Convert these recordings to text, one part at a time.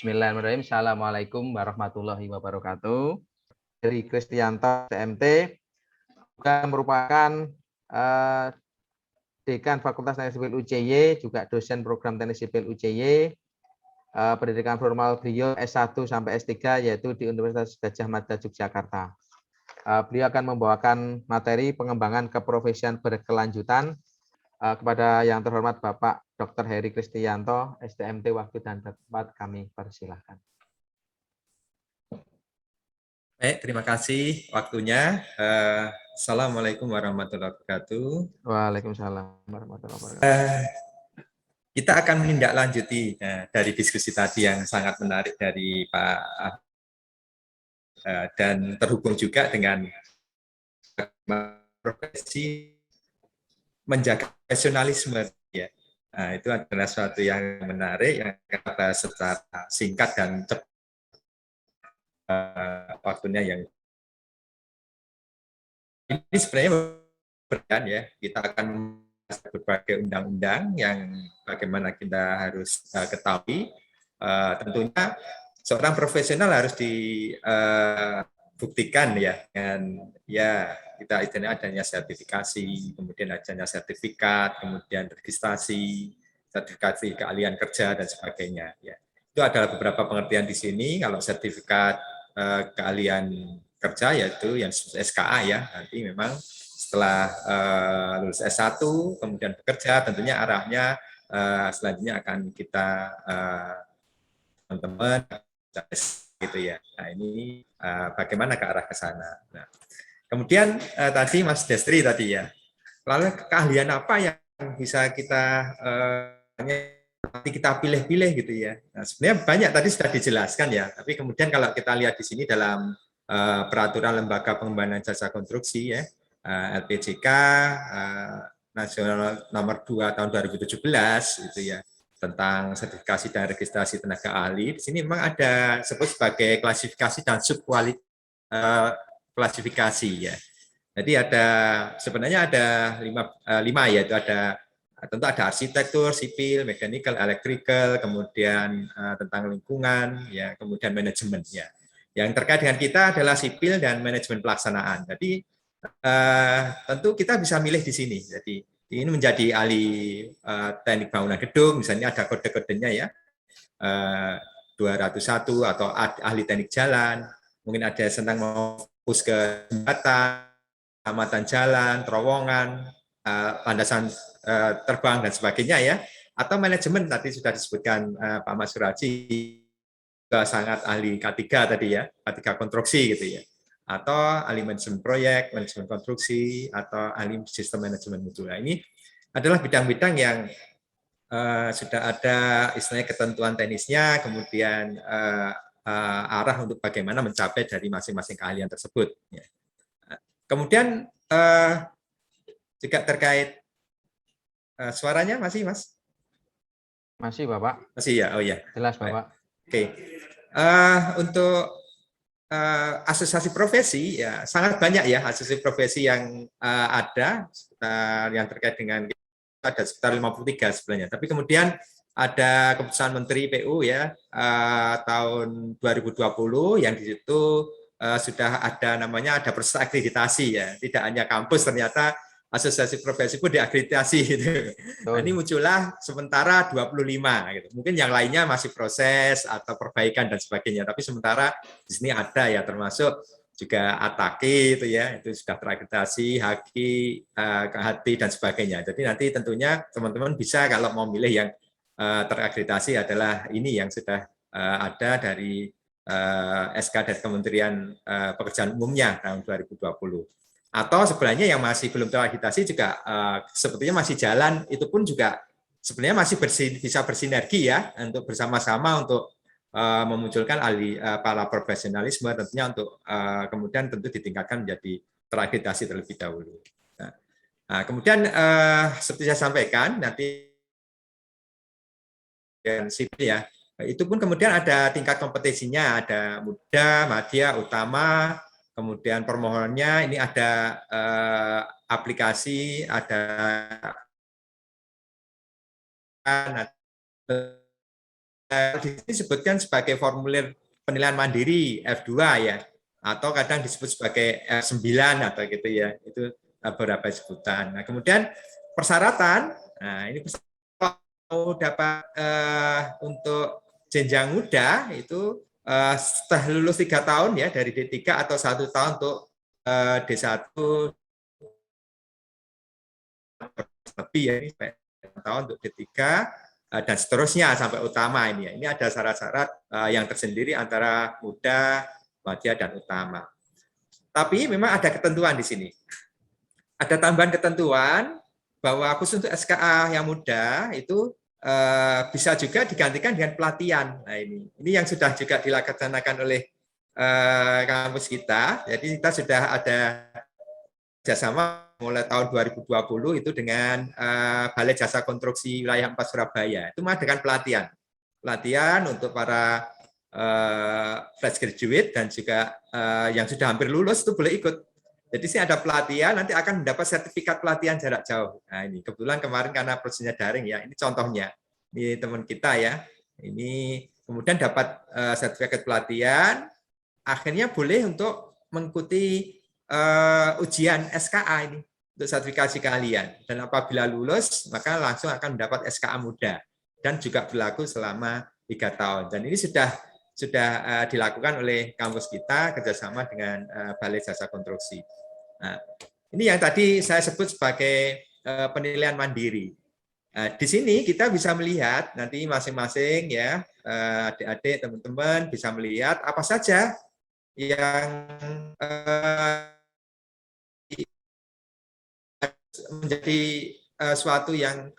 Bismillahirrahmanirrahim. Assalamualaikum warahmatullahi wabarakatuh. Dari Kristianto TMT juga merupakan eh, Dekan Fakultas Teknik Sipil UJY, juga dosen program Teknik Sipil UJY. Pendidikan formal beliau S1 sampai S3 yaitu di Universitas Gadjah Mada Yogyakarta. Beliau akan membawakan materi pengembangan keprofesian berkelanjutan kepada yang terhormat Bapak Dr. Heri Kristianto, STMT. Waktu dan tempat kami persilahkan. Baik, terima kasih waktunya. Assalamualaikum warahmatullahi wabarakatuh. Waalaikumsalam warahmatullahi wabarakatuh. Kita akan menindaklanjuti dari diskusi tadi yang sangat menarik dari Pak dan terhubung juga dengan profesi menjaga profesionalisme. Ya. Nah, itu adalah suatu yang menarik yang kita bahas secara singkat dan cepat waktunya yang ini sebenarnya berbeda ya. Kita akan berbagai undang-undang yang bagaimana kita harus ketahui. Tentunya seorang profesional harus dibuktikan ya, dan ya kita adanya sertifikasi, kemudian adanya sertifikat, kemudian registrasi, sertifikasi keahlian kerja dan sebagainya. Ya. Itu adalah beberapa pengertian di sini. Kalau sertifikat keahlian kerja yaitu yang SKA ya, nanti memang setelah lulus S1 kemudian bekerja, tentunya arahnya selanjutnya akan kita teman-teman gitu ya. Nah, ini bagaimana ke arah ke sana. Nah, kemudian tadi Mas Destri tadi ya. Lalu keahlian apa yang bisa nanti kita pilih-pilih gitu ya. Nah, sebenarnya banyak tadi sudah dijelaskan ya, tapi kemudian kalau kita lihat di sini dalam peraturan Lembaga Pengembangan Jasa Konstruksi ya, LPJK Nasional nomor 2 tahun 2017 gitu ya, tentang sertifikasi dan registrasi tenaga ahli. Di sini memang ada sebut sebagai klasifikasi dan klasifikasi ya. Jadi sebenarnya ada lima yaitu ada tentu ada arsitektur, sipil, mechanical, electrical, kemudian tentang lingkungan, ya, kemudian manajemen. Ya. Yang terkait dengan kita adalah sipil dan manajemen pelaksanaan. Jadi tentu kita bisa milih di sini. Jadi ini menjadi ahli teknik bangunan gedung, misalnya ada kode-kodenya ya, 201 atau ahli teknik jalan, mungkin ada yang senang mau fokus ke jembatan, keselamatan jalan, terowongan, landasan terbang dan sebagainya ya. Atau manajemen tadi sudah disebutkan Pak Mas Suraji juga sangat ahli K3 tadi ya, K3 konstruksi gitu ya. Atau ahli manajemen proyek, manajemen konstruksi, atau ahli sistem manajemen mutu. Nah, ini adalah bidang-bidang yang sudah ada istilahnya ketentuan teknisnya, kemudian arah untuk bagaimana mencapai dari masing-masing keahlian tersebut. Ya. Kemudian juga terkait suaranya masih Mas? Masih Bapak? Masih ya, oh ya. Jelas Bapak. Oke. Untuk asosiasi profesi ya sangat banyak ya asosiasi profesi yang ada yang terkait dengan ada sekitar 53 sebenarnya. Tapi kemudian ada keputusan Menteri PU ya tahun 2020 yang di situ sudah ada namanya ada proses akreditasi ya. Tidak hanya kampus, ternyata asosiasi profesi pun diakreditasi gitu. Nah, ini muncullah sementara 25 gitu. Mungkin yang lainnya masih proses atau perbaikan dan sebagainya, tapi sementara di sini ada ya, termasuk juga ATAKI itu ya, itu sudah terakreditasi, HAKI, KHT dan sebagainya. Jadi nanti tentunya teman-teman bisa kalau mau milih yang terakreditasi adalah ini yang sudah ada dari SK dari Kementerian Pekerjaan Umumnya tahun 2020. Atau sebenarnya yang masih belum terakreditasi juga sepertinya masih jalan, itu pun juga sebenarnya masih bisa bersinergi ya untuk bersama-sama untuk memunculkan para profesionalisme tentunya untuk kemudian tentu ditingkatkan menjadi terakreditasi terlebih dahulu. Nah, kemudian seperti saya sampaikan nanti dan sipil ya, itu pun kemudian ada tingkat kompetisinya, ada muda, madya, utama, kemudian permohonannya ini ada aplikasi, ada di sini disebutkan sebagai formulir penilaian mandiri F2 ya, atau kadang disebut sebagai F9 atau gitu ya, itu beberapa sebutan. Nah, kemudian persyaratan, nah ini mau dapat untuk jenjang muda itu setelah lulus 3 tahun ya dari D3 atau 1 tahun untuk D1 lebih ya, ini tahun untuk D3 dan seterusnya sampai utama ini ya. Ini ada syarat-syarat yang tersendiri antara muda, madya, dan utama. Tapi memang ada ketentuan di sini. Ada tambahan ketentuan bahwa khusus untuk SKA yang muda itu bisa juga digantikan dengan pelatihan. Nah ini yang sudah juga dilaksanakan oleh kampus kita. Jadi kita sudah ada kerjasama mulai tahun 2020 itu dengan Balai Jasa Konstruksi Wilayah 4 Surabaya. Itu mengadakan pelatihan untuk para fresh graduate dan juga yang sudah hampir lulus itu boleh ikut. Jadi sini ada pelatihan, nanti akan mendapat sertifikat pelatihan jarak jauh. Nah ini kebetulan kemarin karena prosesnya daring ya, ini contohnya. Ini teman kita ya, ini kemudian dapat sertifikat pelatihan, akhirnya boleh untuk mengikuti ujian SKA ini untuk sertifikasi keahlian, dan apabila lulus maka langsung akan mendapat SKA muda dan juga berlaku selama 3 tahun. Dan ini sudah dilakukan oleh kampus kita kerjasama dengan Balai Jasa Konstruksi. Nah, ini yang tadi saya sebut sebagai penilaian mandiri. Di sini kita bisa melihat nanti masing-masing ya, adik-adik, teman-teman bisa melihat apa saja yang menjadi suatu yang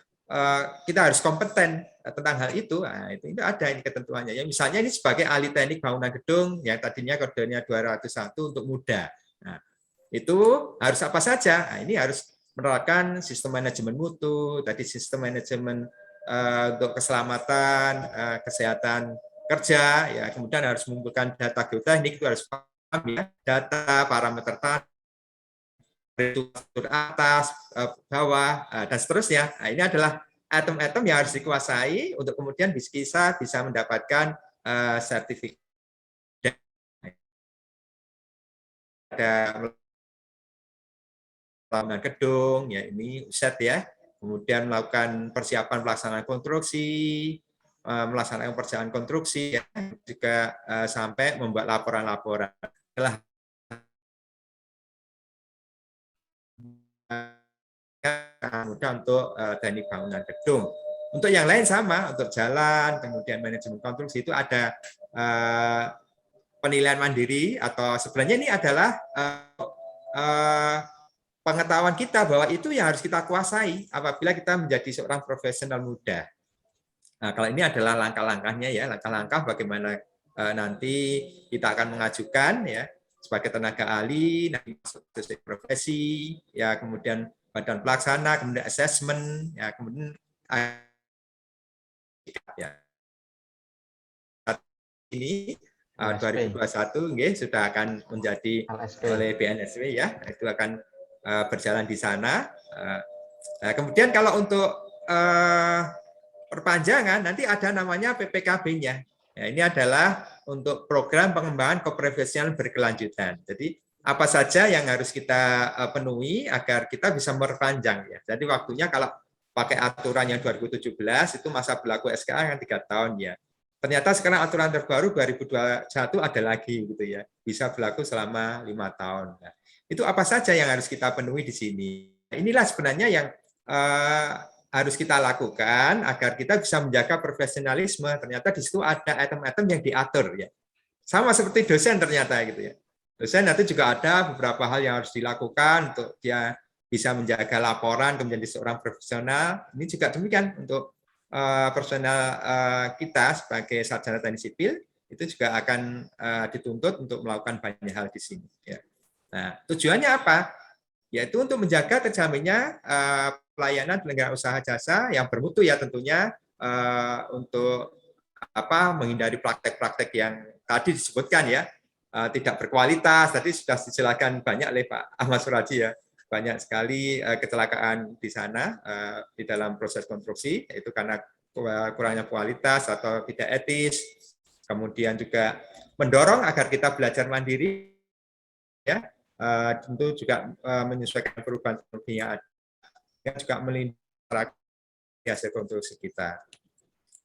kita harus kompeten tentang hal itu. Nah, itu ada ini ketentuannya. Ya, misalnya ini sebagai ahli teknik bangunan gedung yang tadinya kodenya 201 untuk muda. Nah, itu harus apa saja? Nah, ini harus menerapkan sistem manajemen mutu, tadi sistem manajemen untuk keselamatan, kesehatan kerja, ya kemudian harus mengumpulkan data geoteknik, itu harus paham ya, data parameter tanah, atas, bawah, dan seterusnya. Nah, ini adalah item-item yang harus dikuasai untuk kemudian bisa mendapatkan sertifikat. Ada bangunan gedung, ya ini set ya. Kemudian melakukan persiapan pelaksanaan konstruksi, melaksanakan perjalanan konstruksi, ya, juga sampai membuat laporan-laporan. Setelah mudah untuk teknik bangunan gedung. Untuk yang lain sama, untuk jalan, kemudian manajemen konstruksi itu ada penilaian mandiri, atau sebenarnya ini adalah pengetahuan kita bahwa itu yang harus kita kuasai apabila kita menjadi seorang profesional muda. Nah, kalau ini adalah langkah-langkahnya ya, langkah-langkah bagaimana nanti kita akan mengajukan ya sebagai tenaga ahli, nanti masuk ke profesi, ya kemudian badan pelaksana, kemudian asesmen, ya kemudian ya. Ini 2021 sudah akan menjadi oleh BNSW ya, itu akan berjalan di sana. Nah, kemudian kalau untuk perpanjangan nanti ada namanya PPKB-nya. Ya, ini adalah untuk program pengembangan keprofesional berkelanjutan. Jadi apa saja yang harus kita penuhi agar kita bisa memperpanjang ya. Jadi waktunya kalau pakai aturan yang 2017 itu masa berlaku SKA yang 3 tahun ya. Ternyata sekarang aturan terbaru 2021 ada lagi gitu ya. Bisa berlaku selama 5 tahun. Nah, itu apa saja yang harus kita penuhi di sini. Inilah sebenarnya yang harus kita lakukan agar kita bisa menjaga profesionalisme. Ternyata di situ ada item-item yang diatur ya. Sama seperti dosen ternyata gitu ya. Dosen nanti juga ada beberapa hal yang harus dilakukan untuk dia bisa menjaga laporan menjadi seorang profesional. Ini juga demikian untuk personal kita sebagai sarjana teknik sipil itu juga akan dituntut untuk melakukan banyak hal di sini. Ya. Nah, tujuannya apa? Yaitu untuk menjaga terjaminnya pelayanan penyelenggara usaha jasa yang bermutu ya tentunya, untuk menghindari praktek-praktek yang tadi disebutkan ya, tidak berkualitas. Tadi sudah dijelaskan banyak oleh Pak Ahmad Suraji ya, banyak sekali kecelakaan di sana di dalam proses konstruksi, yaitu karena kurangnya kualitas atau tidak etis. Kemudian juga mendorong agar kita belajar mandiri, ya, tentu juga menyesuaikan perubahan teknologi yang ada, yang juga melindungi hasil konstruksi kita.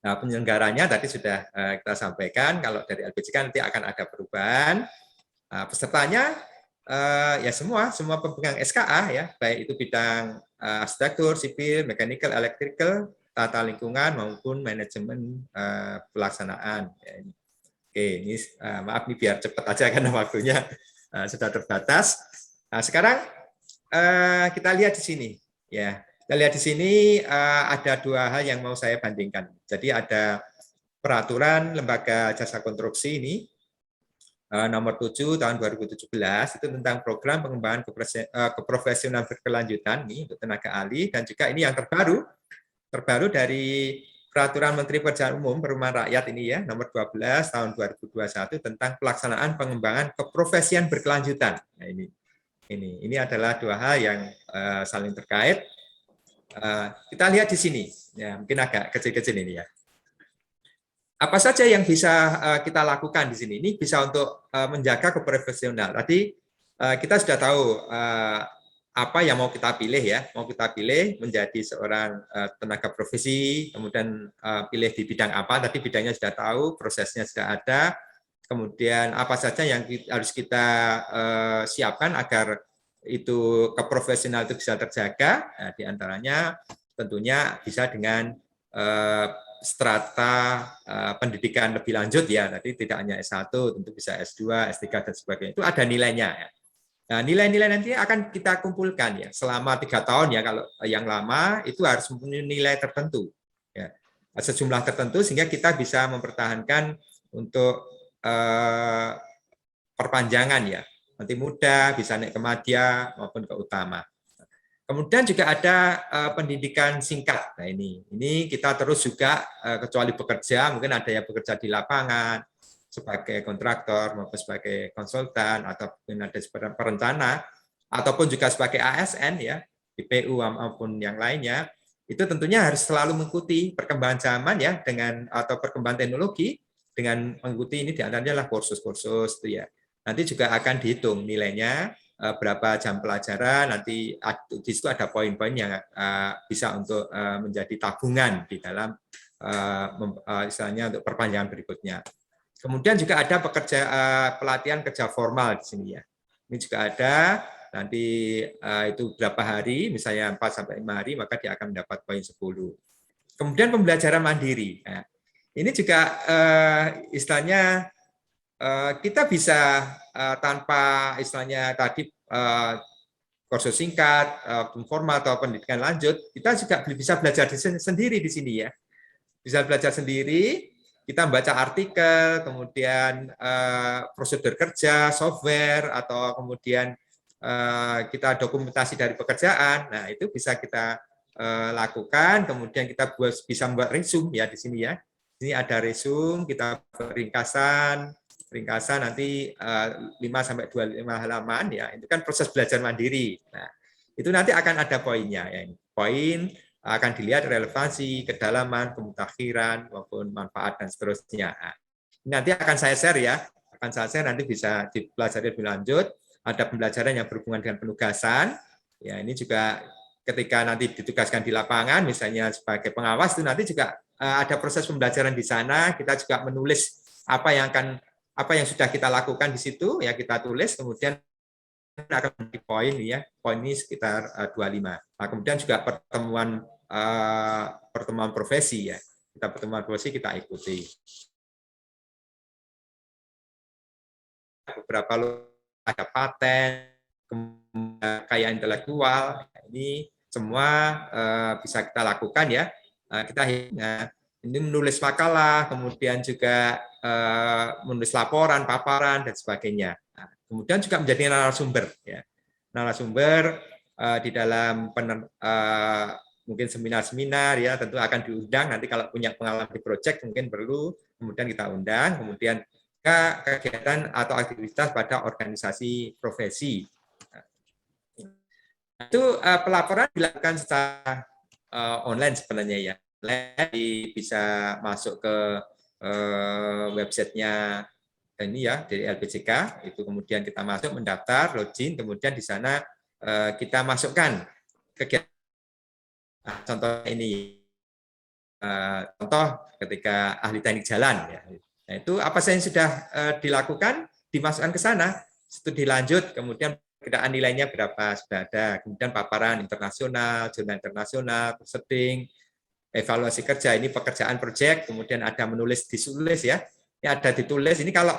Nah, penyelenggaranya tadi sudah kita sampaikan, kalau dari LPJK nanti akan ada perubahan. Pesertanya ya semua pemegang SKA, ya, baik itu bidang arsitektur, sipil, mechanical, electrical, tata lingkungan maupun manajemen pelaksanaan. Oke, ini maaf nih biar cepat aja karena waktunya sudah terbatas. Nah, sekarang kita lihat di sini, ya. Kita lihat di sini ada dua hal yang mau saya bandingkan. Jadi ada peraturan Lembaga Jasa Konstruksi ini nomor 7 tahun 2017 itu tentang program pengembangan keprofesional berkelanjutan nih untuk tenaga ahli, dan juga ini yang terbaru dari Peraturan Menteri Pekerjaan Umum Perumahan Rakyat ini, ya, nomor 12 tahun 2021 tentang pelaksanaan pengembangan keprofesian berkelanjutan. Nah, ini adalah dua hal yang saling terkait. Kita lihat di sini, ya, mungkin agak kecil-kecil ini, ya. Apa saja yang bisa kita lakukan di sini? Ini bisa untuk menjaga keprofesional. Tadi kita sudah tahu apa yang mau kita pilih, ya. Mau kita pilih menjadi seorang tenaga profesi, kemudian pilih di bidang apa, tadi bidangnya sudah tahu, prosesnya sudah ada, kemudian apa saja yang harus kita siapkan agar itu keprofesional itu bisa terjaga. Nah, diantaranya tentunya bisa dengan strata pendidikan lebih lanjut, ya, tadi tidak hanya S1, tentu bisa S2, S3 dan sebagainya. Itu ada nilainya, ya. Nah, nilai-nilai nanti akan kita kumpulkan, ya, selama 3 tahun, ya. Kalau yang lama itu harus mempunyai nilai tertentu, ya, sejumlah tertentu, sehingga kita bisa mempertahankan untuk perpanjangan, ya. Nanti muda bisa naik ke madya maupun ke utama. Kemudian juga ada pendidikan singkat. Nah, ini kita terus juga kecuali bekerja, mungkin ada yang bekerja di lapangan sebagai kontraktor maupun sebagai konsultan, atau mungkin ada sebagai perencana, ataupun juga sebagai ASN, ya, di PU maupun yang lainnya. Itu tentunya harus selalu mengikuti perkembangan zaman, ya, dengan atau perkembangan teknologi, dengan mengikuti ini diantaranya adalah kursus-kursus itu, ya. Nanti juga akan dihitung nilainya, berapa jam pelajaran, nanti di situ ada poin-poin yang bisa untuk menjadi tabungan di dalam istilahnya untuk perpanjangan berikutnya. Kemudian juga ada pelatihan kerja formal di sini, ya. Ini juga ada, nanti itu berapa hari, misalnya 4 sampai 5 hari, maka dia akan mendapat poin 10. Kemudian pembelajaran mandiri. Nah, ini juga istilahnya kita bisa tanpa istilahnya tadi kursus singkat, formal atau pendidikan lanjut, kita juga bisa belajar sendiri di sini, ya. Bisa belajar sendiri, kita membaca artikel, kemudian prosedur kerja, software, atau kemudian kita dokumentasi dari pekerjaan. Nah, itu bisa kita lakukan, kemudian kita bisa membuat resume, ya, di sini, ya. Ini ada resume, kita ringkasan nanti 5 sampai 25 halaman, ya. Itu kan proses belajar mandiri. Nah, itu nanti akan ada poinnya, ya. Poin akan dilihat relevansi, kedalaman, kemutakhiran maupun manfaat dan seterusnya. Nah, nanti akan saya share, ya. Akan saya share, nanti bisa dipelajari lebih lanjut. Ada pembelajaran yang berhubungan dengan penugasan. Ya, ini juga ketika nanti ditugaskan di lapangan, misalnya sebagai pengawas, itu nanti juga ada proses pembelajaran di sana. Kita juga menulis apa yang sudah kita lakukan di situ, ya, kita tulis, kemudian akan di poin, ya. Poin ini sekitar 25. Nah, kemudian juga pertemuan profesi, ya. Pertemuan profesi kita ikuti. Beberapa ada paten, kekayaan intelektual, ini semua bisa kita lakukan, ya. Kita ini menulis makalah, kemudian juga menulis laporan, paparan, dan sebagainya. Nah, kemudian juga menjadi narasumber, ya. Narasumber di dalam mungkin seminar-seminar, ya, tentu akan diundang. Nanti kalau punya pengalaman di proyek mungkin perlu, kemudian kita undang, kemudian kegiatan atau aktivitas pada organisasi profesi. Itu pelaporan dilakukan secara online sebenarnya, ya. bisa masuk ke websitenya ini ya dari LPJK, itu kemudian kita masuk mendaftar, login, kemudian di sana kita masukkan kegiatan. Contoh ini, contoh ketika ahli teknik jalan, ya. Nah, itu apa saja yang sudah dilakukan, dimasukkan ke sana, studi lanjut, kemudian perbedaan nilainya berapa sudah ada, kemudian paparan internasional, jurnal internasional, setting, evaluasi kerja, ini pekerjaan proyek, kemudian ada menulis ditulis ya, ini ada ditulis, ini kalau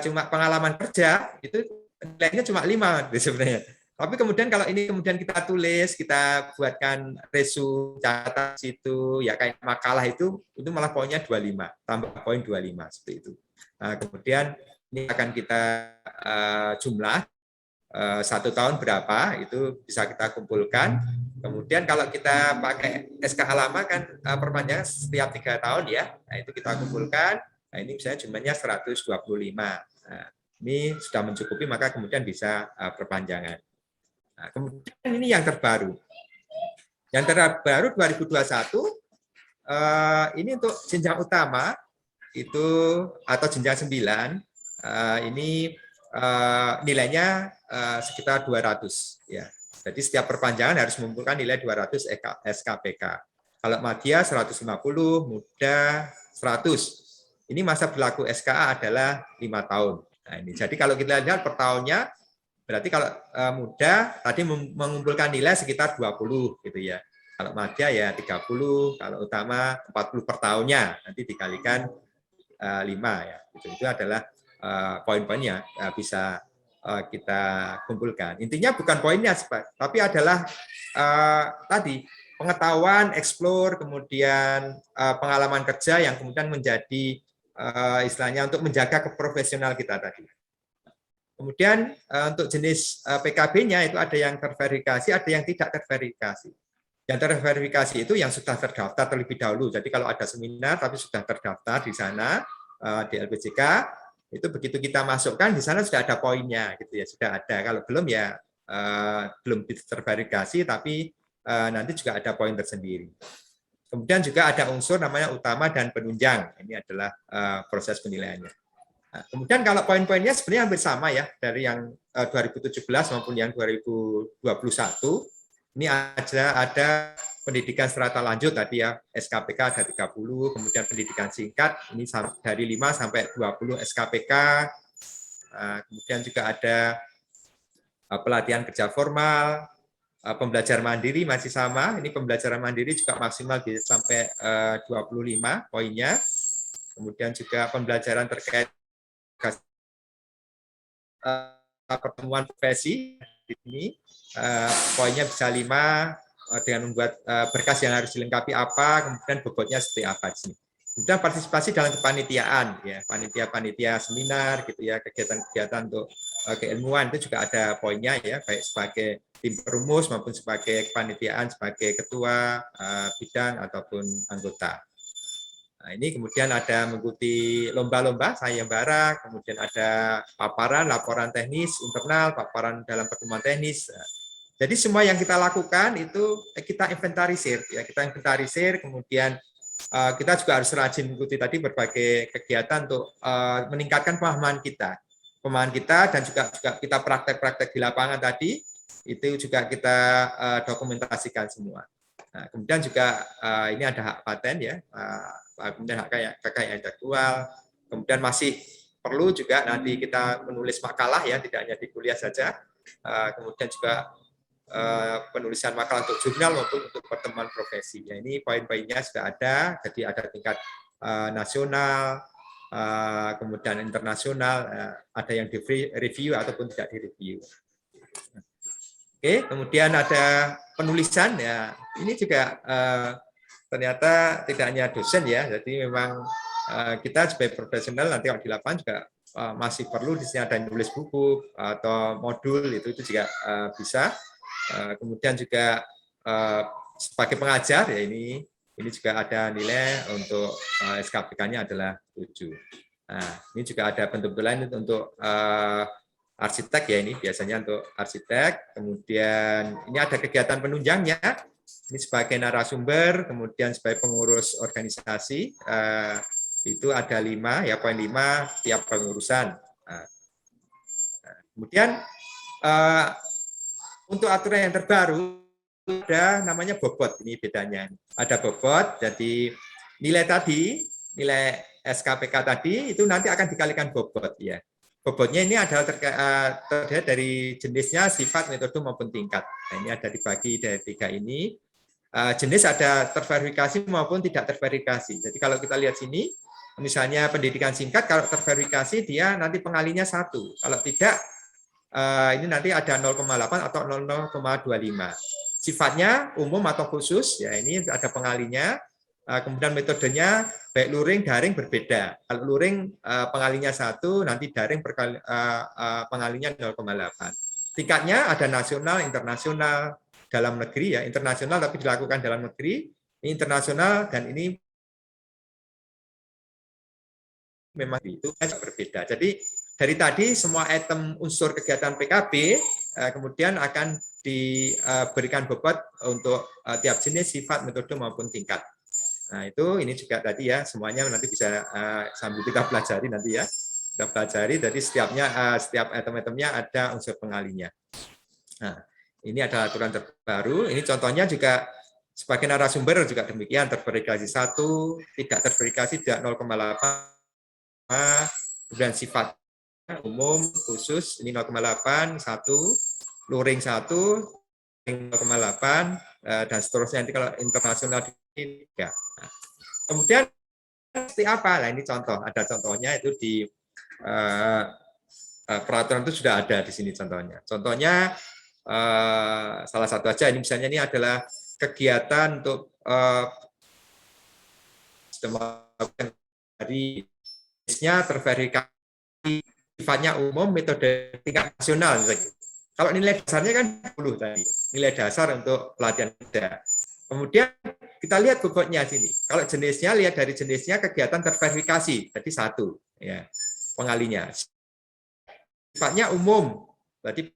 cuma pengalaman kerja itu nilainya cuma 5 sebenarnya. Tapi kemudian kalau ini kemudian kita tulis, kita buatkan resume, catatan situ, ya kayak makalah itu malah poinnya 25, tambah poin 25 seperti itu. Nah, kemudian ini akan kita jumlah 1 tahun berapa itu bisa kita kumpulkan. Kemudian kalau kita pakai SKH lama kan perpanjangan setiap 3 tahun ya. Nah, itu kita kumpulkan. Nah, ini misalnya jumlahnya 125. Nah, ini sudah mencukupi maka kemudian bisa perpanjangan. Nah, kemudian ini yang terbaru. Yang terbaru 2021 ini untuk jenjang utama itu atau jenjang 9 ini nilainya sekitar 200 ya. Jadi setiap perpanjangan harus mengumpulkan nilai 200 SKPK. Kalau madya 150, muda 100. Ini masa berlaku SKA adalah 5 tahun. Nah, ini jadi kalau kita lihat per tahunnya berarti kalau muda tadi mengumpulkan nilai sekitar 20 gitu ya. Kalau madya ya 30, kalau utama 40 per tahunnya. Nanti dikalikan 5 ya. Itu adalah poin-poinnya bisa kita kumpulkan. Intinya bukan poinnya, tapi adalah tadi pengetahuan, explore, kemudian pengalaman kerja yang kemudian menjadi istilahnya untuk menjaga keprofesional kita tadi. Kemudian untuk jenis PKB-nya itu ada yang terverifikasi, ada yang tidak terverifikasi. Yang terverifikasi itu yang sudah terdaftar terlebih dahulu. Jadi kalau ada seminar tapi sudah terdaftar di sana di LPJK, itu begitu kita masukkan di sana sudah ada poinnya, gitu ya, sudah ada. Kalau belum ya belum terverifikasi, tapi nanti juga ada poin tersendiri. Kemudian juga ada unsur namanya utama dan penunjang. Ini adalah proses penilaiannya. Nah, kemudian kalau poin-poinnya sebenarnya hampir sama ya dari yang 2017 maupun yang 2021. Ini ada pendidikan serata lanjut tadi ya, SKPK ada 30, kemudian pendidikan singkat ini dari 5 sampai 20 SKPK. Kemudian juga ada pelatihan kerja formal, pembelajar mandiri masih sama. Ini pembelajaran mandiri juga maksimal bisa sampai 25 poinnya. Kemudian juga pembelajaran terkait pertemuan profesi di sini poinnya bisa 5 dengan membuat berkas yang harus dilengkapi apa, kemudian bobotnya seperti apa di sini. Kemudian partisipasi dalam kepanitiaan ya, panitia seminar gitu ya, kegiatan-kegiatan untuk keilmuan itu juga ada poinnya ya, baik sebagai tim perumus maupun sebagai kepanitiaan sebagai ketua bidang ataupun anggota. Nah, ini kemudian ada mengikuti lomba-lomba sayembara, kemudian ada paparan, laporan teknis internal, paparan dalam pertemuan teknis. Jadi semua yang kita lakukan itu kita inventarisir, ya kita inventarisir, kemudian kita juga harus rajin mengikuti tadi berbagai kegiatan untuk meningkatkan pemahaman kita, dan juga kita praktek-praktek di lapangan tadi itu juga kita dokumentasikan semua. Nah, kemudian juga ini ada hak paten ya, kemudian hak kekayaan intelektual, kemudian masih perlu juga nanti kita menulis makalah ya, tidak hanya di kuliah saja, kemudian juga penulisan makalah untuk jurnal maupun untuk pertemuan profesi. Ya, ini poin-poinnya sudah ada, jadi ada tingkat nasional, kemudian internasional, ada yang di review ataupun tidak di review. Oke, kemudian ada penulisan ya. Ini juga ternyata tidak hanya dosen ya, jadi memang kita sebagai profesional nanti kalau di lapangan juga masih perlu di sini ada yang nulis buku atau modul itu juga bisa. Kemudian juga sebagai pengajar ya ini juga ada nilai untuk SKPK-nya adalah 7. Nah, ini juga ada bentuk lain untuk arsitek ya, ini biasanya untuk arsitek. Kemudian ini ada kegiatan penunjangnya Ini sebagai narasumber, kemudian sebagai pengurus organisasi, itu ada 5, ya poin 5 tiap pengurusan. Kemudian untuk aturan yang terbaru, ada namanya bobot, ini bedanya. Ada bobot, jadi nilai tadi, nilai SKPK tadi, itu nanti akan dikalikan bobot. Ya. Bobotnya ini adalah terkait dari jenisnya, sifat, metode, maupun tingkat. Nah, ini ada dibagi dari 3 ini. Jenis ada terverifikasi maupun tidak terverifikasi. Jadi kalau kita lihat sini, misalnya pendidikan singkat, kalau terverifikasi dia nanti pengalinya 1. Kalau tidak, ini nanti ada 0,8 atau 0,25. Sifatnya umum atau khusus, ya ini ada pengalinya. Kemudian metodenya baik luring, daring berbeda. Kalau luring pengalinya 1, nanti daring pengalinya 0,8. Tingkatnya ada nasional, internasional, dalam negeri, ya internasional tapi dilakukan dalam negeri, ini internasional, dan ini memang itu berbeda. Jadi dari tadi semua item unsur kegiatan PKB kemudian akan diberikan bobot untuk tiap jenis, sifat, metode maupun tingkat. Nah itu ini juga tadi ya, semuanya nanti bisa sambil kita pelajari nanti ya, kita pelajari. Jadi setiap item-itemnya ada unsur pengalinya. Nah ini ada aturan terbaru. Ini contohnya juga sebagai narasumber juga demikian, terverifikasi 1, tidak terverifikasi tidak 0,8, kemudian sifat umum, khusus ini 0,8, 1, luring 1, 0,8, dan seterusnya. Nanti kalau internasional ini 3. Kemudian seperti apa? Nah ini contoh, ada contohnya itu di peraturan itu sudah ada di sini contohnya. Contohnya salah satu aja, ini misalnya ini adalah kegiatan untuk dari jenisnya terverifikasi, sifatnya umum, metode tingkat nasional. Kalau nilai dasarnya kan 10 tadi, nilai dasar untuk pelatihan muda. Kemudian kita lihat bobotnya sini. Kalau jenisnya, lihat dari jenisnya kegiatan terverifikasi, jadi 1 ya pengalinya. Sifatnya umum, berarti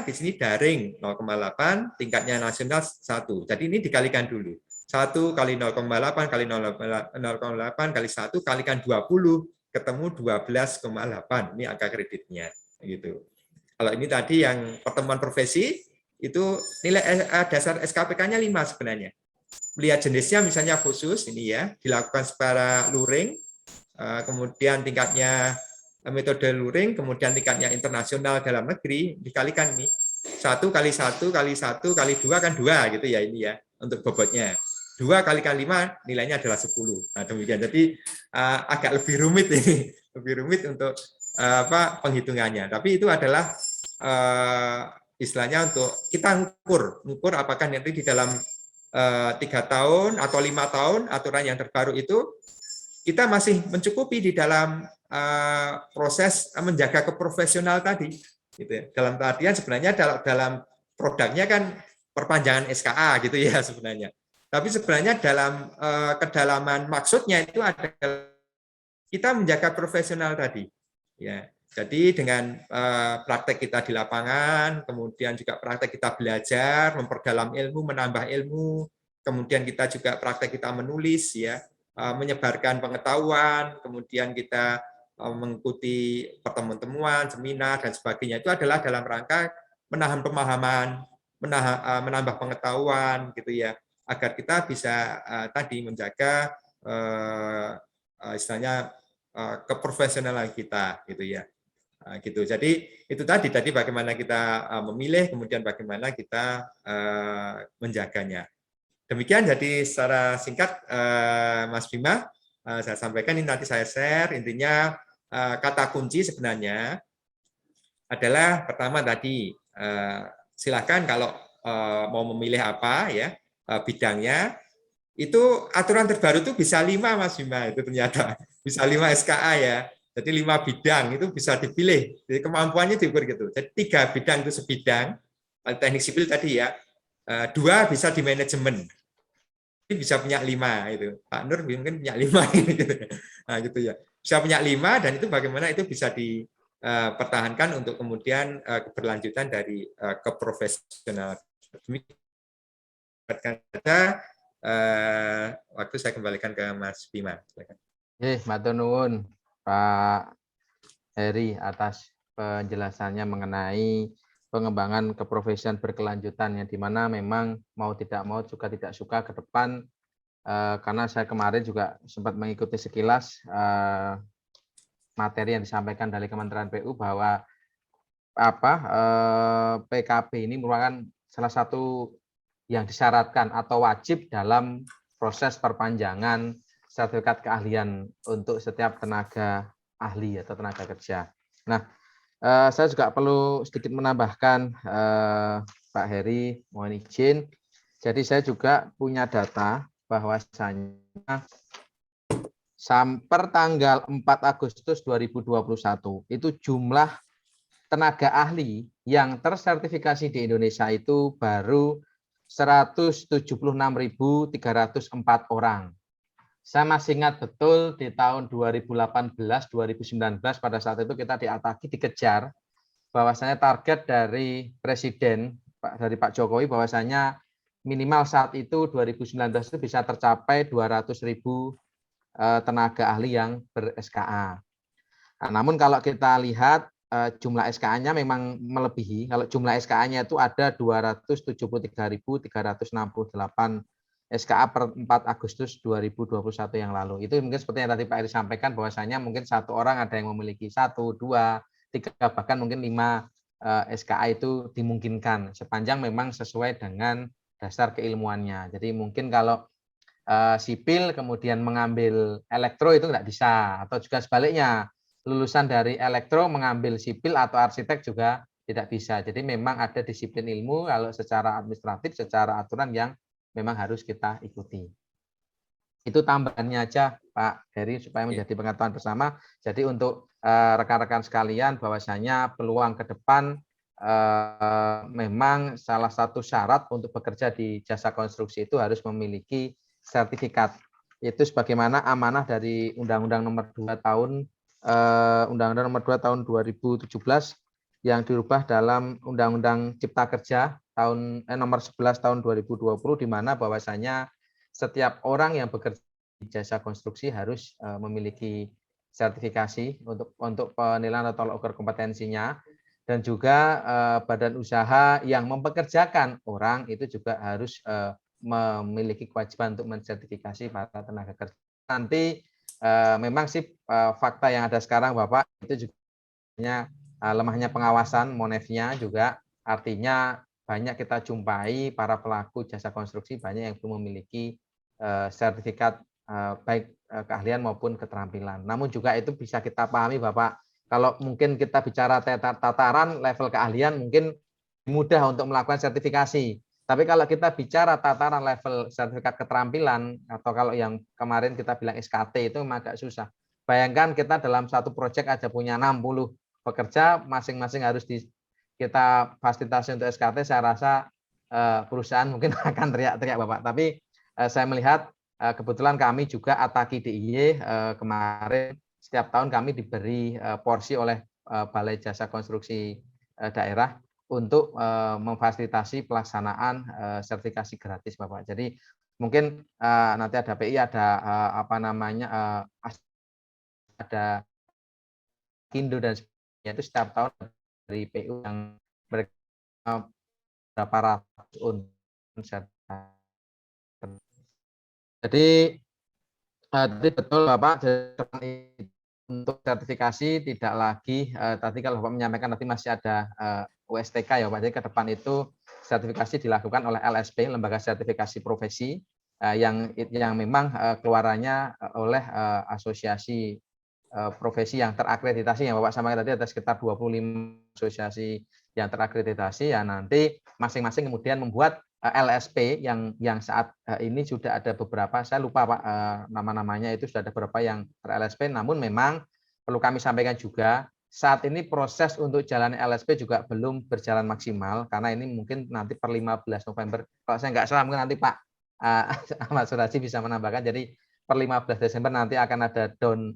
di sini daring 0,8, tingkatnya nasional 1. Jadi ini dikalikan dulu. 1 kali 0,8 kali 0,8 kali 1 kalikan 20, ketemu 12,8. Ini angka kreditnya gitu. Kalau ini tadi yang pertemuan profesi itu nilai dasar SKPK-nya 5 sebenarnya. Lihat jenisnya misalnya khusus ini ya, dilakukan secara luring, kemudian tingkatnya metode luring, kemudian tingkatnya internasional dalam negeri, dikalikan ini 1 kali 1 kali 1 kali 2 kan 2 gitu ya, ini ya untuk bobotnya. 2 kalikan 5 nilainya adalah 10. Nah demikian. Jadi agak lebih rumit ini, lebih rumit untuk penghitungannya. Tapi itu adalah istilahnya untuk kita ngukur apakah nanti di dalam 3 tahun atau 5 tahun aturan yang terbaru itu kita masih mencukupi di dalam proses menjaga keprofesional tadi. Gitu ya. Dalam artian sebenarnya dalam produknya kan perpanjangan SKA gitu ya sebenarnya. Tapi sebenarnya dalam kedalaman maksudnya itu adalah kita menjaga profesional tadi. Ya. Jadi dengan praktek kita di lapangan, kemudian juga praktek kita belajar, memperdalam ilmu, menambah ilmu, kemudian kita juga praktek kita menulis, ya, menyebarkan pengetahuan, kemudian kita mengikuti pertemuan-temuan, seminar dan sebagainya. Itu adalah dalam rangka menahan pemahaman, menambah pengetahuan, gitu ya, agar kita bisa tadi menjaga istilahnya keprofesionalan kita, gitu ya. Gitu. Jadi itu tadi bagaimana kita memilih, kemudian bagaimana kita menjaganya. Demikian jadi secara singkat Mas Bima saya sampaikan, ini nanti saya share. Intinya kata kunci sebenarnya adalah pertama tadi silakan kalau mau memilih apa ya bidangnya, itu aturan terbaru itu bisa 5 Mas Bima, itu ternyata bisa 5 SKA ya. Jadi 5 bidang itu bisa dipilih. Jadi kemampuannya diukur gitu. Jadi 3 bidang itu sebidang, teknik sipil tadi ya. 2 bisa di manajemen. Jadi bisa punya 5 itu. Pak Nur mungkin punya 5 gitu. Nah, gitu ya. Bisa punya 5 dan itu bagaimana itu bisa pertahankan untuk kemudian keberlanjutan dari keprofesional. Waktu saya kembalikan ke Mas Bima. Matur nuwun Pak Heri atas penjelasannya mengenai pengembangan keprofesian berkelanjutan yang dimana memang mau tidak mau juga tidak suka ke depan karena saya kemarin juga sempat mengikuti sekilas materi yang disampaikan dari Kementerian PU bahwa PKB ini merupakan salah satu yang disyaratkan atau wajib dalam proses perpanjangan sertifikat keahlian untuk setiap tenaga ahli atau tenaga kerja. Nah, saya juga perlu sedikit menambahkan, Pak Heri, mohon izin. Jadi saya juga punya data bahwasanya sampai tanggal 4 Agustus 2021 itu jumlah tenaga ahli yang tersertifikasi di Indonesia itu baru 176.304 orang. Saya masih ingat betul di tahun 2018-2019 pada saat itu kita dikejar bahwasanya target dari Presiden dari Pak Jokowi bahwasanya minimal saat itu 2019 itu bisa tercapai 200.000 tenaga ahli yang ber-SKA. Nah, namun kalau kita lihat jumlah SKA-nya memang melebihi. Kalau jumlah SKA-nya itu ada 273.368 SKA per 4 Agustus 2021 yang lalu. Itu mungkin seperti yang tadi Pak Eri sampaikan bahwasanya mungkin satu orang ada yang memiliki 1, 2, 3 bahkan mungkin 5 SKA itu dimungkinkan sepanjang memang sesuai dengan dasar keilmuannya. Jadi mungkin kalau sipil kemudian mengambil elektro itu nggak bisa, atau juga sebaliknya lulusan dari elektro mengambil sipil atau arsitek juga tidak bisa. Jadi memang ada disiplin ilmu kalau secara administratif, secara aturan yang memang harus kita ikuti. Itu tambahannya aja Pak Heri supaya menjadi pengetahuan bersama. Jadi untuk rekan-rekan sekalian bahwasanya peluang ke depan memang salah satu syarat untuk bekerja di jasa konstruksi itu harus memiliki sertifikat. Itu sebagaimana amanah dari Undang-Undang Nomor 2 tahun Undang-Undang Nomor 2 tahun 2017 yang dirubah dalam Undang-Undang Cipta Kerja Nomor 11 tahun 2020 di mana bahwasanya setiap orang yang bekerja di jasa konstruksi harus memiliki sertifikasi untuk penilaian atau tolak ukur kompetensinya, dan juga badan usaha yang mempekerjakan orang itu juga harus memiliki kewajiban untuk mensertifikasi para tenaga kerja. Nanti memang sih fakta yang ada sekarang Bapak itu juga lemahnya pengawasan monefnya juga, artinya banyak kita jumpai para pelaku jasa konstruksi banyak yang belum memiliki sertifikat baik keahlian maupun keterampilan. Namun juga itu bisa kita pahami Bapak, kalau mungkin kita bicara tataran level keahlian mungkin mudah untuk melakukan sertifikasi. Tapi kalau kita bicara tataran level sertifikat keterampilan atau kalau yang kemarin kita bilang SKT itu memang agak susah. Bayangkan kita dalam satu proyek aja punya 60 pekerja, masing-masing harus kita fasilitasi untuk SKT, saya rasa perusahaan mungkin akan teriak-teriak Bapak. Tapi saya melihat kebetulan kami juga Ataki DIY kemarin setiap tahun kami diberi porsi oleh Balai Jasa Konstruksi Daerah untuk memfasilitasi pelaksanaan sertifikasi gratis Bapak. Jadi mungkin nanti ada PI, ada ada Indo dan sebagainya itu setiap tahun dari PU yang berapa ratus unit. Jadi betul Bapak, untuk sertifikasi tidak lagi tadi kalau Bapak menyampaikan nanti masih ada USTK ya Pak. Jadi ke depan itu sertifikasi dilakukan oleh LSP, Lembaga Sertifikasi Profesi, yang memang keluarannya oleh asosiasi profesi yang terakreditasi yang Bapak sampaikan tadi ada sekitar 25 asosiasi yang terakreditasi, ya nanti masing-masing kemudian membuat LSP yang saat ini sudah ada beberapa, saya lupa Pak nama-namanya, itu sudah ada beberapa yang ter-LSP, namun memang perlu kami sampaikan juga saat ini proses untuk jalan LSP juga belum berjalan maksimal karena ini mungkin nanti per 15 November kalau saya nggak salah, mungkin nanti Pak Ahmad Suraji bisa menambahkan, jadi per 15 Desember nanti akan ada down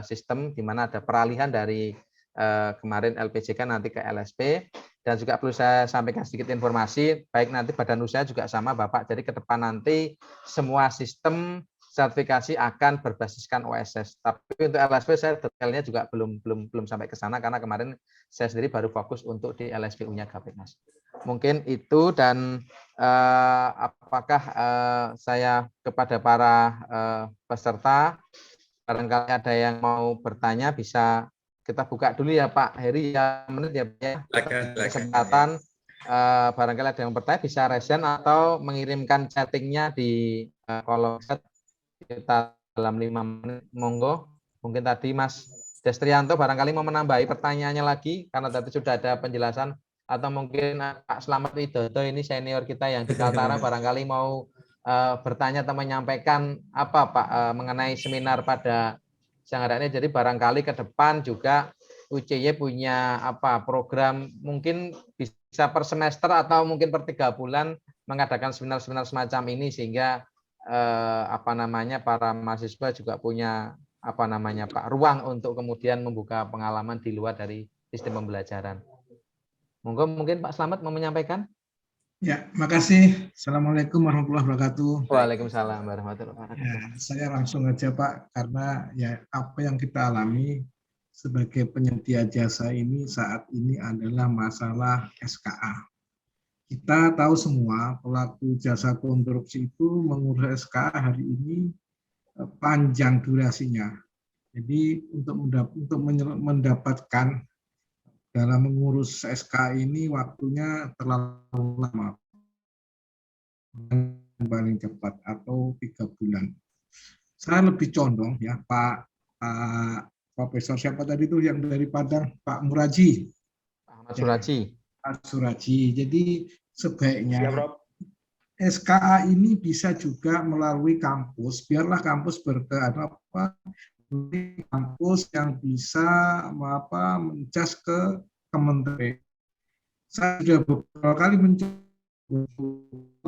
sistem di mana ada peralihan dari kemarin LPJK nanti ke LSP. Dan juga perlu saya sampaikan sedikit informasi, baik nanti badan usaha juga sama Bapak, jadi ke depan nanti semua sistem sertifikasi akan berbasiskan OSS. Tapi untuk LSP saya detailnya juga belum sampai ke sana karena kemarin saya sendiri baru fokus untuk di LSPU-nya Gapeknas. Mungkin itu dan apakah saya kepada para peserta barangkali ada yang mau bertanya bisa kita buka dulu ya Pak Heri ya menit ya Pak ya. Kesempatan barangkali ada yang bertanya bisa resen atau mengirimkan chattingnya di kolom chat kita dalam 5 menit monggo. Mungkin tadi Mas Destrianto barangkali mau menambahi pertanyaannya lagi karena tadi sudah ada penjelasan atau mungkin Pak Slamet Widodo ini senior kita yang di Kaltara barangkali mau bertanya atau menyampaikan apa Pak mengenai seminar pada siang hari ini. Jadi barangkali ke depan juga UCY punya program mungkin bisa per semester atau mungkin per 3 bulan mengadakan seminar-seminar semacam ini sehingga para mahasiswa juga punya Pak ruang untuk kemudian membuka pengalaman di luar dari sistem pembelajaran. Mungkin Pak Slamet mau menyampaikan? Ya, makasih. Assalamualaikum warahmatullahi wabarakatuh. Waalaikumsalam warahmatullahi wabarakatuh. Ya, saya langsung aja Pak, karena ya apa yang kita alami sebagai penyedia jasa ini saat ini adalah masalah SKA. Kita tahu semua pelaku jasa konstruksi itu mengurus SKA hari ini panjang durasinya. Jadi untuk mendapatkan dalam mengurus SK ini waktunya terlalu lama, paling cepat atau 3 bulan. Saya lebih condong ya Pak Profesor siapa tadi itu yang dari Padang, Pak Muraji. Ahmad Suraji. Pak Suraji. Jadi sebaiknya SKA ini bisa juga melalui kampus. Biarlah kampus kampus yang bisa mencas ke kementerian. Saya sudah beberapa kali mencoba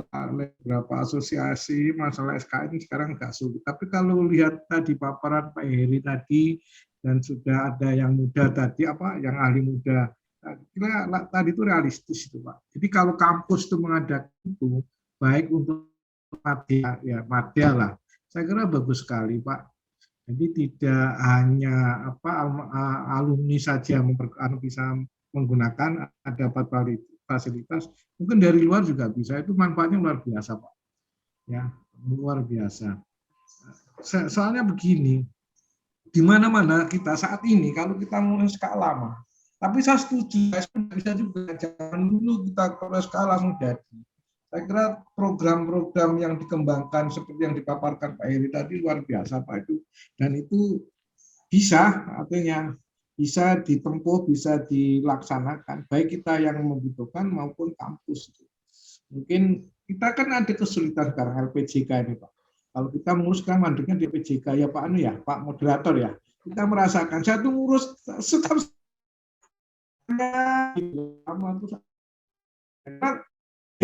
beberapa asosiasi masalah SKA ini sekarang nggak sulit. Tapi kalau lihat tadi paparan Pak Heri tadi dan sudah ada yang muda tadi yang ahli muda, kira tadi itu realistis itu Pak. Jadi kalau kampus itu mengadakan itu baik untuk madya lah. Saya kira bagus sekali Pak. Jadi tidak hanya alumni saja bisa menggunakan, ada fasilitas, mungkin dari luar juga bisa. Itu manfaatnya luar biasa Pak. Ya, luar biasa. Soalnya begini, di mana-mana kita saat ini kalau kita mulai skala lama, tapi saya setuju, bisa juga jangan dulu kita kalau skala muda. Saya kira program-program yang dikembangkan seperti yang dipaparkan Pak Heri tadi luar biasa Pak itu, dan itu bisa artinya bisa ditempuh, bisa dilaksanakan baik kita yang membutuhkan maupun kampus. Mungkin kita kan ada kesulitan sekarang LPJK ini Pak. Kalau kita menguruskan mandeknya di LPJK ya Pak Pak moderator ya, kita merasakan saya tuh ngurus setahun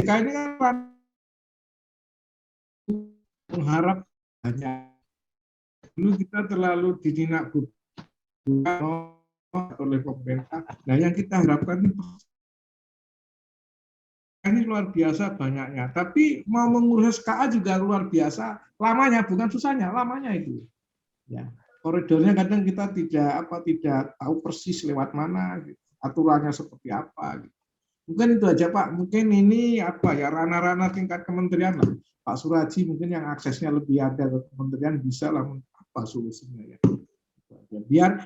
ini kan mengharap banyak. Dulu kita terlalu didinak oleh pemerintah. Nah, yang kita harapkan ini luar biasa banyaknya. Tapi mau mengurus SKA juga luar biasa lamanya, bukan susahnya, lamanya itu. Ya, koridornya kadang kita tidak tahu persis lewat mana, gitu. Aturannya seperti apa. Gitu. Mungkin itu aja Pak, mungkin ini ranah-ranah tingkat kementerian lah. Pak Suraji mungkin yang aksesnya lebih ada ke kementerian bisa lah apa solusinya ya.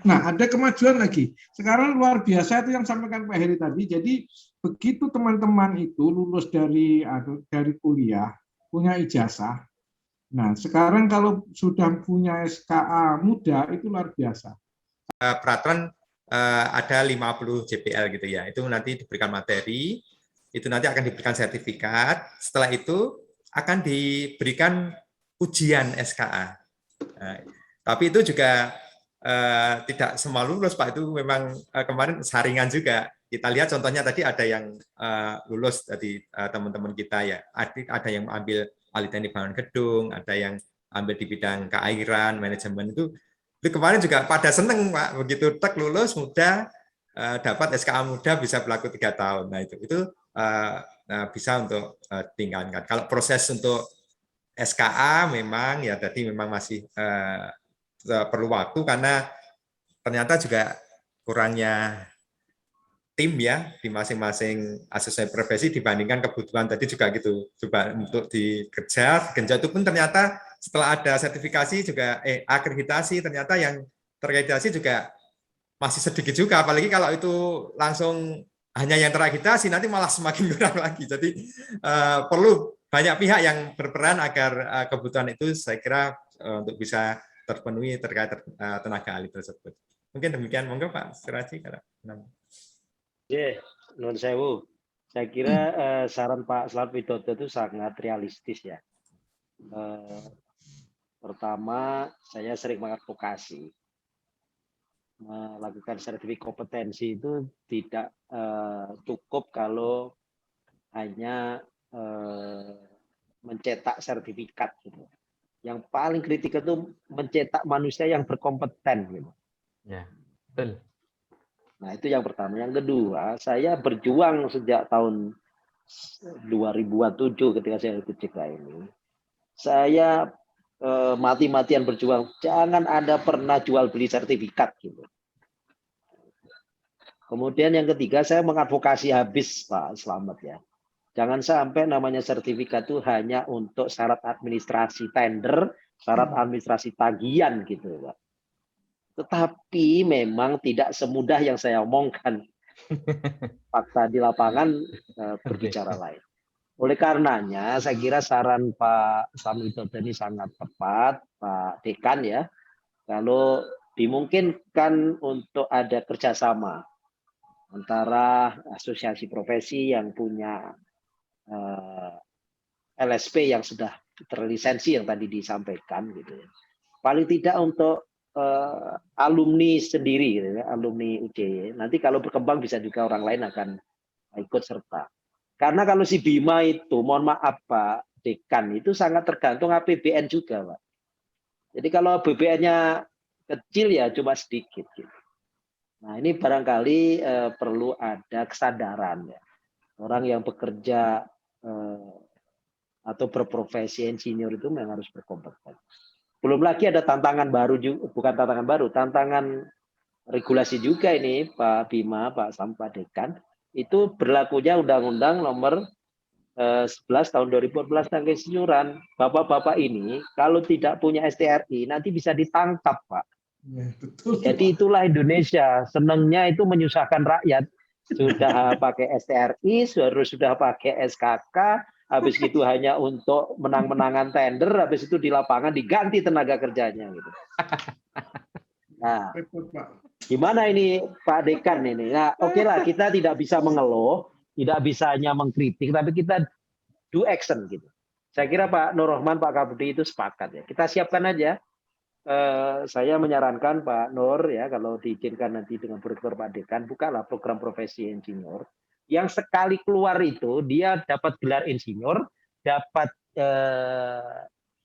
Ada kemajuan lagi. Sekarang luar biasa itu yang sampaikan Pak Heri tadi. Jadi begitu teman-teman itu lulus dari kuliah, punya ijazah. Nah, sekarang kalau sudah punya SKA muda itu luar biasa. Peraturan ada 50 JPL gitu ya, itu nanti diberikan materi, itu nanti akan diberikan sertifikat, setelah itu akan diberikan ujian SKA. Nah, tapi itu juga tidak semua lulus Pak, itu memang kemarin saringan juga. Kita lihat contohnya tadi ada yang lulus dari teman-teman kita ya, ada yang ambil ahli teknik bangunan gedung, ada yang ambil di bidang keairan, manajemen itu kemarin juga pada seneng Pak, begitu lulus muda dapat SKA muda bisa berlaku 3 tahun. Nah itu bisa untuk tinggalkan. Kalau proses untuk SKA memang ya tadi memang masih perlu waktu karena ternyata juga kurangnya tim ya di masing-masing asosiasi profesi dibandingkan kebutuhan tadi juga gitu. Coba untuk dikerja itu pun ternyata setelah ada sertifikasi juga akreditasi ternyata yang terakreditasi juga masih sedikit juga, apalagi kalau itu langsung hanya yang terakreditasi nanti malah semakin kurang lagi. Jadi perlu banyak pihak yang berperan agar kebutuhan itu saya kira untuk bisa terpenuhi terkait tenaga ahli tersebut. Mungkin demikian, monggo Pak Siraji. Oke, nuwun sewu. Saya kira saran Pak Slamet Widodo itu sangat realistis ya. Pertama, saya sering mengadvokasi melakukan sertifikat kompetensi itu tidak cukup kalau hanya mencetak sertifikat gitu. Yang paling kritikal itu mencetak manusia yang berkompeten gitu. Ya, betul. Nah, itu yang pertama. Yang kedua, saya berjuang sejak tahun 2007 ketika saya ikut JK ini. Saya mati-matian berjuang, jangan ada pernah jual beli sertifikat gitu. Kemudian yang ketiga, saya mengadvokasi habis Pak Slamet ya. Jangan sampai namanya sertifikat itu hanya untuk syarat administrasi tender, syarat administrasi tagihan gitu Pak. Tetapi memang tidak semudah yang saya omongkan. Fakta di lapangan berbicara lain. Oleh karenanya, saya kira saran Pak Slamet Widodo ini sangat tepat, Pak Dekan ya. Kalau dimungkinkan untuk ada kerjasama antara asosiasi profesi yang punya LSP yang sudah terlisensi yang tadi disampaikan gitu ya. Paling tidak untuk alumni sendiri gitu ya, alumni UJY. Nanti kalau berkembang bisa juga orang lain akan ikut serta. Karena kalau si Bima itu, mohon maaf Pak Dekan, itu sangat tergantung APBN juga Pak. Jadi kalau APBN-nya kecil ya cuma sedikit. Gitu. Nah ini barangkali perlu ada kesadaran ya. Orang yang bekerja atau berprofesi insinyur itu memang harus berkompeten. Belum lagi ada tantangan baru juga, bukan tantangan baru, tantangan regulasi juga ini Pak Bima, Pak Slamet Dekan, itu berlakunya Undang-Undang Nomor 11 tahun 2014 tentang insinyuran. Bapak-bapak ini kalau tidak punya STRI nanti bisa ditangkap Pak. Ya, betul. Jadi itulah Indonesia, senangnya itu menyusahkan rakyat. Sudah pakai STRI, sudah pakai SKK, habis itu hanya untuk menang-menangan tender, habis itu di lapangan diganti tenaga kerjanya gitu. Nah, gimana ini Pak Dekan ini? Nah, oke lah, kita tidak bisa mengeluh, tidak bisa hanya mengkritik, tapi kita do action gitu. Saya kira Pak Nur Rahman, Pak Kabudi itu sepakat ya. Kita siapkan aja. Saya menyarankan Pak Nur ya, kalau diizinkan nanti dengan Prorektor Pak Dekan, bukalah program profesi insinyur. Yang sekali keluar itu dia dapat gelar insinyur, dapat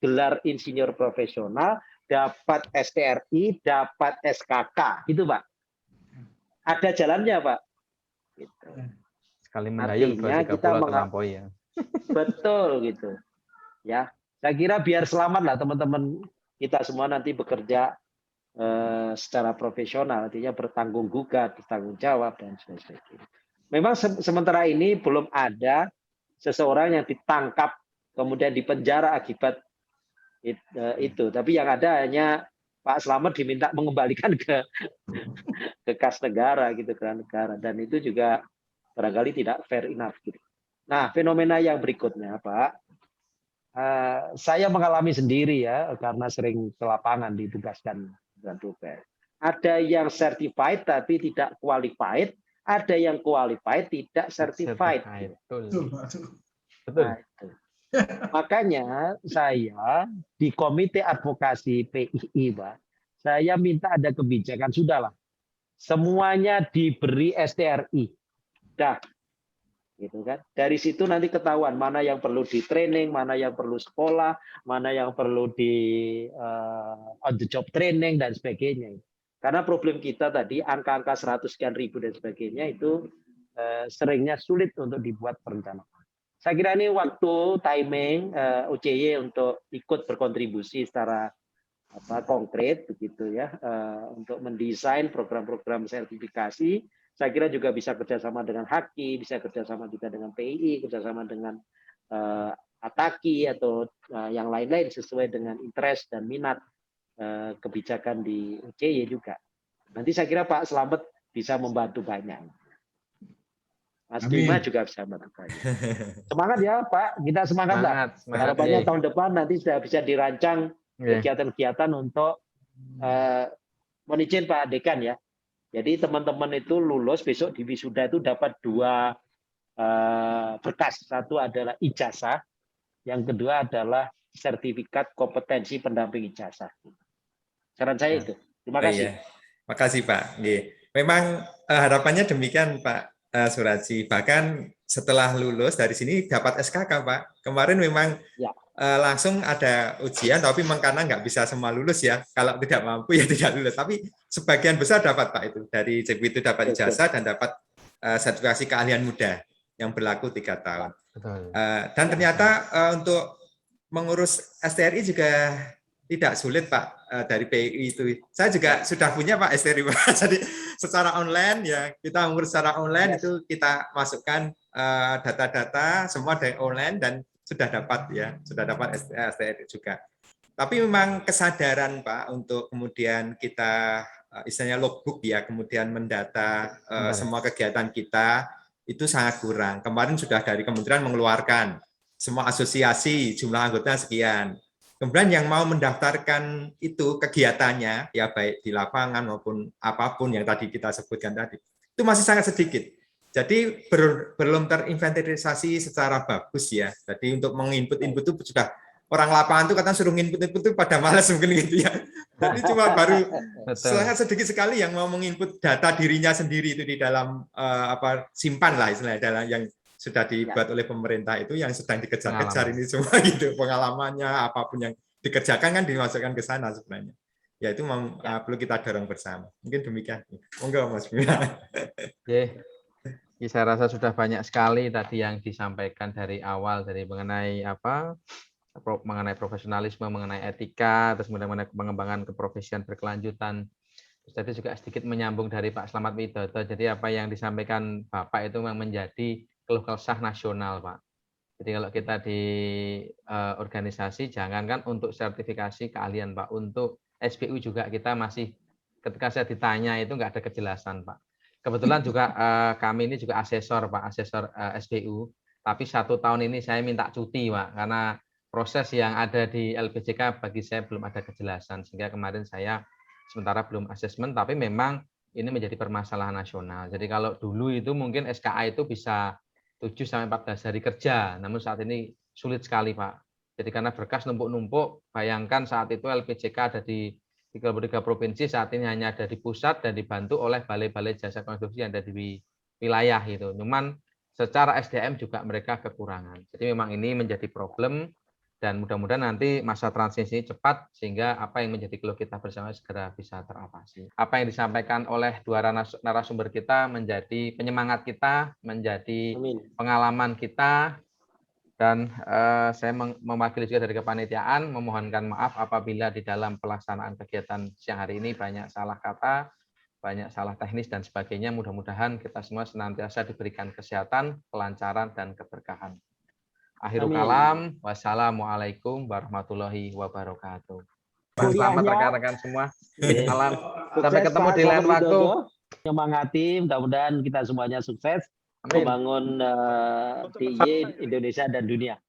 gelar insinyur profesional, dapat STRI, dapat SKK, gitu Pak. Ada jalannya Pak. Gitu. Sekali mendayung artinya kita melampaui ya. Betul gitu. Ya, saya kira biar selamat lah teman-teman kita semua nanti bekerja secara profesional, artinya bertanggung gugat, bertanggung jawab dan sebagainya. Memang sementara ini belum ada seseorang yang ditangkap kemudian dipenjara akibat itu. Tapi yang ada hanya Pak Slamet diminta mengembalikan ke kas negara gitu, ke negara, dan itu juga barangkali tidak fair enough gitu. Nah, fenomena yang berikutnya Pak, saya mengalami sendiri ya karena sering ke lapangan ditugaskan dengan tugas. Ada yang certified tapi tidak qualified, ada yang qualified tidak certified. Betul. Nah, itu. Makanya saya di Komite Advokasi PII, Pak, saya minta ada kebijakan sudahlah. Semuanya diberi STRI. Dah. Gitu kan. Dari situ nanti ketahuan mana yang perlu di training, mana yang perlu sekolah, mana yang perlu di on the job training dan sebagainya. Karena problem kita tadi angka-angka 100 sekian ribu dan sebagainya itu seringnya sulit untuk dibuat perencanaan. Saya kira ini waktu timing OCY untuk ikut berkontribusi secara konkret begitu ya, untuk mendesain program-program sertifikasi. Saya kira juga bisa kerjasama dengan HAKI, bisa kerjasama juga dengan PII, kerjasama dengan ATAKI atau yang lain-lain sesuai dengan interest dan minat kebijakan di UCY juga. Nanti saya kira Pak Slamet bisa membantu banyak. Mas Bima juga bisa membantu banyak. Semangat ya Pak, kita semangat. Harapannya tahun depan nanti sudah bisa dirancang kegiatan-kegiatan untuk mohon izin Pak Dekan ya. Jadi teman-teman itu lulus besok di wisuda itu dapat 2 berkas. Satu adalah ijazah, yang kedua adalah sertifikat kompetensi pendamping ijazah. Saran saya itu. Terima kasih. Iya. Makasih Pak. Memang harapannya demikian Pak Suradji. Bahkan setelah lulus dari sini dapat SKK Pak. Kemarin memang langsung ada ujian, tapi memang karena nggak bisa semua lulus ya. Kalau tidak mampu ya tidak lulus. Tapi sebagian besar dapat Pak itu. Dari JP itu dapat ijazah dan dapat sertifikasi keahlian muda yang berlaku 3 tahun. Dan ternyata untuk mengurus STRI juga tidak sulit Pak, dari PI itu. Saya juga sudah punya Pak STRI Pak. Jadi secara online ya, kita mengurus secara online itu kita masukkan data-data semua dari online dan sudah dapat ya, sudah dapat STRI juga. Tapi memang kesadaran Pak untuk kemudian kita istilahnya logbook ya, kemudian mendata semua kegiatan kita itu sangat kurang. Kemarin sudah dari kementerian mengeluarkan semua asosiasi jumlah anggotanya sekian. Kemudian yang mau mendaftarkan itu kegiatannya, ya baik di lapangan maupun apapun yang tadi kita sebutkan tadi, itu masih sangat sedikit. Jadi belum terinventarisasi secara bagus ya. Jadi untuk menginput itu sudah orang lapangan itu katanya suruh input itu pada malas mungkin gitu ya. Jadi cuma baru sangat sedikit sekali yang mau menginput data dirinya sendiri itu di dalam simpan lah istilahnya dalam yang sudah dibuat oleh pemerintah itu yang sedang dikejar-kejar ini semua gitu, pengalamannya apapun yang dikerjakan kan dimasukkan ke sana sebenarnya. Ya itu perlu kita dorong bersama. Mungkin demikian. Monggo Mas Bima. Saya rasa sudah banyak sekali tadi yang disampaikan dari awal dari mengenai mengenai profesionalisme, mengenai etika, terus mengenai pengembangan keprofesian berkelanjutan. Terus tadi juga sedikit menyambung dari Pak Slamet Widodo. Jadi apa yang disampaikan Bapak itu memang menjadi keluh kesah nasional, Pak. Jadi kalau kita di organisasi, jangankan untuk sertifikasi keahlian, Pak, untuk SBU juga kita masih, ketika saya ditanya itu nggak ada kejelasan, Pak. Kebetulan juga kami ini juga asesor, Pak, asesor SBU. Tapi 1 tahun ini saya minta cuti, Pak, karena proses yang ada di LPJK bagi saya belum ada kejelasan. Sehingga kemarin saya sementara belum asesmen, tapi memang ini menjadi permasalahan nasional. Jadi kalau dulu itu mungkin SKA itu bisa 7-14 hari kerja, namun saat ini sulit sekali Pak. Jadi karena berkas numpuk-numpuk, bayangkan saat itu LPJK ada di 33 provinsi, saat ini hanya ada di pusat dan dibantu oleh balai-balai jasa konstruksi yang ada di wilayah itu. Cuman secara SDM juga mereka kekurangan. Jadi memang ini menjadi problem dan mudah-mudahan nanti masa transisi cepat sehingga apa yang menjadi keluh kita bersama segera bisa teratasi. Apa yang disampaikan oleh 2 narasumber kita menjadi penyemangat kita, menjadi pengalaman kita, dan saya mewakili juga dari kepanitiaan memohonkan maaf apabila di dalam pelaksanaan kegiatan siang hari ini banyak salah kata, banyak salah teknis dan sebagainya. Mudah-mudahan kita semua senantiasa diberikan kesehatan, kelancaran, dan keberkahan. Akhirul kalam, wassalamualaikum warahmatullahi wabarakatuh. Selamat rekan-rekan semua. Salam. Sampai ketemu di lain waktu. Menyemangati, mudah-mudahan kita semuanya sukses membangun PIY Indonesia dan dunia.